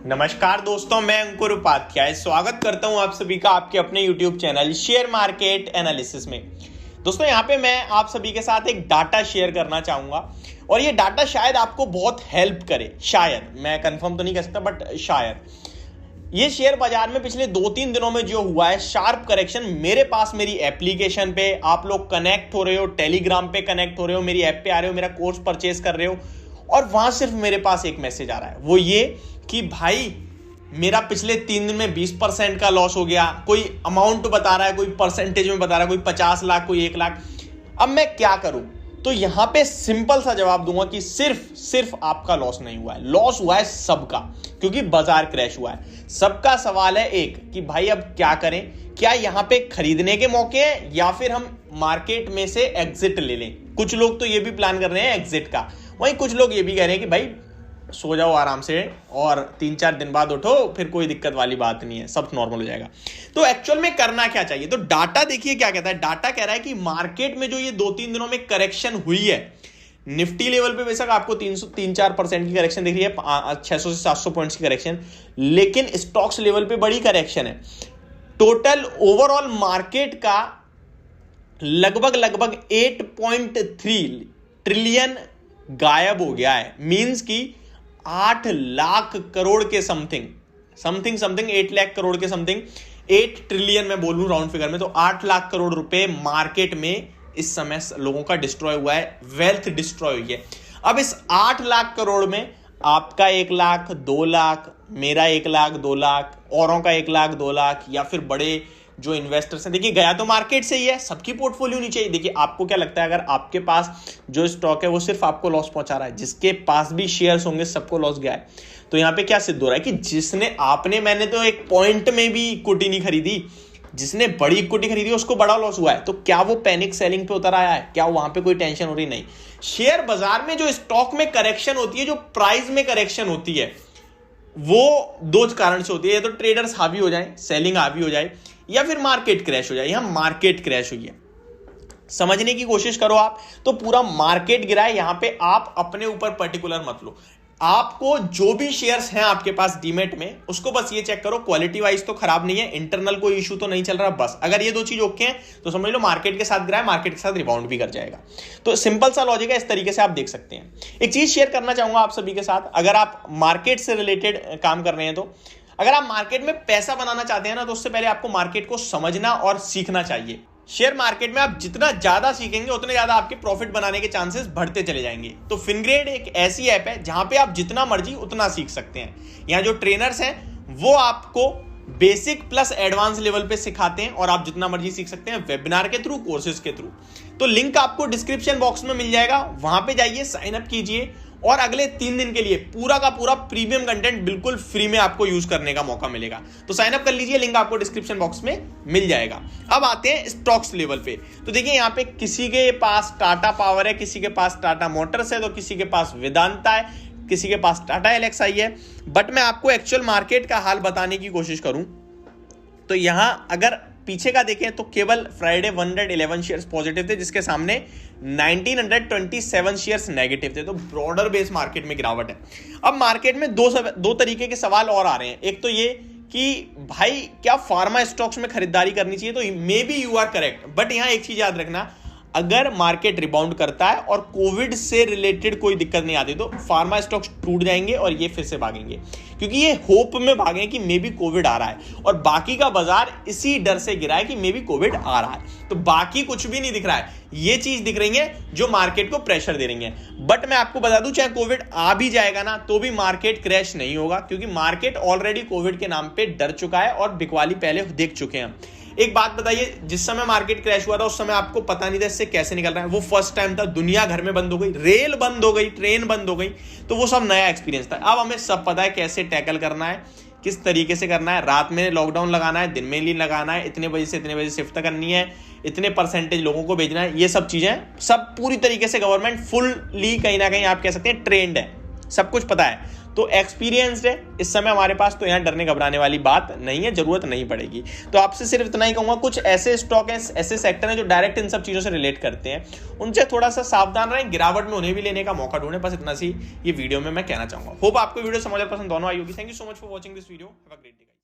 नमस्कार दोस्तों, मैं अंकुर उपाध्याय स्वागत करता हूं आप सभी का आपके अपने YouTube channel share market analysis में। दोस्तों यहां पे मैं आप सभी के साथ एक डाटा शेयर करना चाहूंगा और ये डाटा शायद आपको बहुत हेल्प करे। शायद, मैं कंफर्म तो नहीं कह सकता बट शायद ये शेयर बाजार में पिछले 2-3 दिनों में जो हुआ है शार्प करेक्शन, मेरे पास मेरी एप्लीकेशन पे आप लोग कनेक्ट हो रहे हो, टेलीग्राम पे कनेक्ट हो रहे हो, मेरी ऐप पे आ रहे हो, मेरा कोर्स परचेज कर रहे हो और वहां सिर्फ मेरे पास एक मैसेज आ रहा है, वो ये कि भाई मेरा पिछले 3 दिन में 20% का लॉस हो गया। कोई अमाउंट बता रहा है, कोई परसेंटेज में बता रहा है, कोई 50 लाख, कोई 1 लाख। अब मैं क्या करूं? तो यहां पे सिंपल सा जवाब दूंगा कि सिर्फ आपका लॉस नहीं हुआ है, लॉस हुआ है सबका, क्योंकि बाजार क्रैश हुआ है। सबका सवाल है एक कि भाई अब क्या करें? क्या यहां पे खरीदने के मौके हैं या फिर हम मार्केट में से एग्जिट ले लें? कुछ लोग तो ये भी प्लान कर रहे हैं एग्जिट का, वहीं कुछ लोग ये भी कह रहे हैं कि भाई सो जाओ आराम से और 3-4 दिन बाद उठो, फिर कोई दिक्कत वाली बात नहीं है, सब नॉर्मल हो जाएगा। तो एक्चुअल में करना क्या चाहिए? तो डाटा देखिए क्या कहता है। डाटा कह रहा है कि मार्केट में जो ये 2-3 दिनों में करेक्शन हुई है, निफ्टी लेवल पे बेशक आपको 3-4% की करेक्शन दिख रही है, 600 से 700 पॉइंट्स की करेक्शन, लेकिन स्टॉक्स लेवल पे बड़ी करेक्शन है। टोटल ओवरऑल मार्केट का लगभग 8.3 ट्रिलियन गायब हो गया है। मींस की 8 लाख करोड़ के समथिंग 8 लाख करोड़ के समथिंग, 8 ट्रिलियन मैं बोलूं राउंड फिगर में, तो 8 लाख करोड़ रुपए मार्केट में इस समय लोगों का डिस्ट्रॉय हुआ है, वेल्थ डिस्ट्रॉय हुई है। अब इस 8 लाख करोड़ में आपका 1 लाख, 2 लाख, मेरा 1 लाख, 2 लाख, औरों का 1 लाख, 2 लाख, या फिर बड़े जो इन्वेस्टर्स हैं, देखिए गया तो मार्केट से ही है, सबकी पोर्टफोलियो नीचे ही। देखिए आपको क्या लगता है, अगर आपके पास जो स्टॉक है वो सिर्फ आपको लॉस पहुंचा रहा है, जिसके पास भी शेयर्स होंगे सबको लॉस गया है। तो यहां पे क्या सिद्ध हो रहा है कि मैंने तो एक पॉइंट में भी इक्विटी नहीं खरीदी, जिसने बड़ी इक्विटी खरीदी उसको बड़ा लॉस हुआ है। तो क्या वो पैनिक सेलिंग पे उतर आया है? क्या वहां पे कोई टेंशन हो रही? नहीं। शेयर बाजार में जो स्टॉक में करेक्शन होती है, जो प्राइस में करेक्शन होती है, वो 2 कारण से होती है। या तो ट्रेडर्स हावी हो जाए, सेलिंग हावी हो जाए, या फिर मार्केट क्रैश हो जाए। यहां मार्केट क्रैश हुई है, समझने की कोशिश करो आप। तो पूरा मार्केट गिरा है, यहां पे आप अपने ऊपर पर्टिकुलर मत लो। आपको जो भी शेयर्स हैं आपके पास डीमेट में, उसको बस ये चेक करो क्वालिटी वाइज तो खराब नहीं है, इंटरनल कोई इशू तो नहीं चल रहा। बस अगर ये 2 चीज ओके हैं तो समझ लो मार्केट के साथ गिरा है, मार्केट के साथ रिबाउंड भी कर जाएगा। तो सिंपल सा लॉजिक है, इस तरीके से आप देख सकते हैं। एक चीज शेयर करना चाहूंगा आप सभी के साथ, अगर आप मार्केट से रिलेटेड काम कर रहे हैं, तो अगर आप मार्केट में पैसा बनाना चाहते हैं ना, तो उससे पहले आपको मार्केट को समझना और सीखना चाहिए। शेयर मार्केट में आप जितना ज्यादा सीखेंगे उतने ज्यादा आपके प्रॉफिट बनाने के चांसेस बढ़ते चले जाएंगे। तो फिनग्रेड एक ऐसी ऐप है जहां पे आप जितना मर्जी उतना सीख सकते हैं। यहाँ जो ट्रेनर्स हैं वो आपको बेसिक प्लस एडवांस लेवल पे सिखाते हैं और आप जितना मर्जी सीख सकते हैं, वेबिनार के थ्रू, कोर्सेज के थ्रू। तो लिंक आपको डिस्क्रिप्शन बॉक्स में मिल जाएगा, वहां पे जाइए, साइन अप कीजिए और अगले 3 दिन के लिए पूरा का पूरा प्रीमियम कंटेंट बिल्कुल फ्री में आपको यूज करने का मौका मिलेगा। तो साइन अप कर लीजिए, लिंक आपको डिस्क्रिप्शन बॉक्स में मिल जाएगा। अब आते हैं स्टॉक्स लेवल पे। तो देखिए यहाँ पे किसी के पास टाटा पावर है, किसी के पास टाटा मोटर्स है, तो किसी के पास वेदांता है, किसी के पास टाटा एलेक्साई है। बट मैं आपको एक्चुअल मार्केट का हाल बताने की कोशिश करूं तो यहां अगर पीछे का देखें तो केवल फ्राइडे 111 शेयर्स पॉजिटिव थे, जिसके सामने 1927 शेयर्स नेगेटिव थे। तो ब्रॉडर बेस मार्केट में गिरावट है। अब मार्केट में दो तरीके के सवाल और आ रहे हैं। एक तो ये कि भाई क्या फार्मा स्टॉक्स में खरीदारी करनी चाहिए? तो maybe you are correct, but यहां एक चीज याद रखना, अगर मार्केट रिबाउंड करता है और कोविड से रिलेटेड कोई दिक्कत नहीं आती तो फार्मा स्टॉक्स टूट जाएंगे और ये फिर से भागेंगे, क्योंकि ये होप में भागें कि मे बी कोविड आ रहा है। और बाकी का बाजार इसी डर से गिरा है कि मे बी कोविड आ रहा है। तो बाकी कुछ भी नहीं दिख रहा है, ये चीज दिख रही है जो मार्केट को प्रेशर दे रही है। बट मैं आपको बता दूं, चाहे कोविड आ भी जाएगा ना, तो भी मार्केट क्रैश नहीं होगा, क्योंकि मार्केट ऑलरेडी कोविड के नाम पे डर चुका है और बिकवाली पहले देख चुके हैं। एक बात बताइए, जिस समय मार्केट क्रैश हुआ था उस समय आपको पता नहीं था इससे कैसे निकल रहा है। वो फर्स्ट टाइम था, दुनिया घर में बंद हो गई, रेल बंद हो गई, ट्रेन बंद हो गई, तो वो सब नया एक्सपीरियंस था। अब हमें सब पता है कैसे टैकल करना है, किस तरीके से करना है। रात में लॉकडाउन लगाना है, दिन में ही लगाना है, इतने बजे से इतने बजे शिफ्ट करनी है, इतने परसेंटेज लोगों को भेजना है, ये सब चीजें सब पूरी तरीके से गवर्नमेंट फुल्ली कहीं ना कहीं आप कह सकते हैं ट्रेंड है, सब कुछ पता है। तो एक्सपीरियंस्ड है इस समय हमारे पास, तो यहां डरने घबराने वाली बात नहीं है, जरूरत नहीं पड़ेगी। तो आपसे सिर्फ इतना ही कहूंगा, कुछ ऐसे स्टॉक हैं, ऐसे सेक्टर हैं जो डायरेक्ट इन सब चीजों से रिलेट करते हैं, उनसे थोड़ा सा सावधान रहें, गिरावट में उन्हें भी लेने का मौका ढूंढें। बस इतना सी ये वीडियो में मैं कहना चाहूंगा। होप आपको वीडियो समझ और पसंद दोनों आई होगी। Thank you so much for watching this video. Have a great day.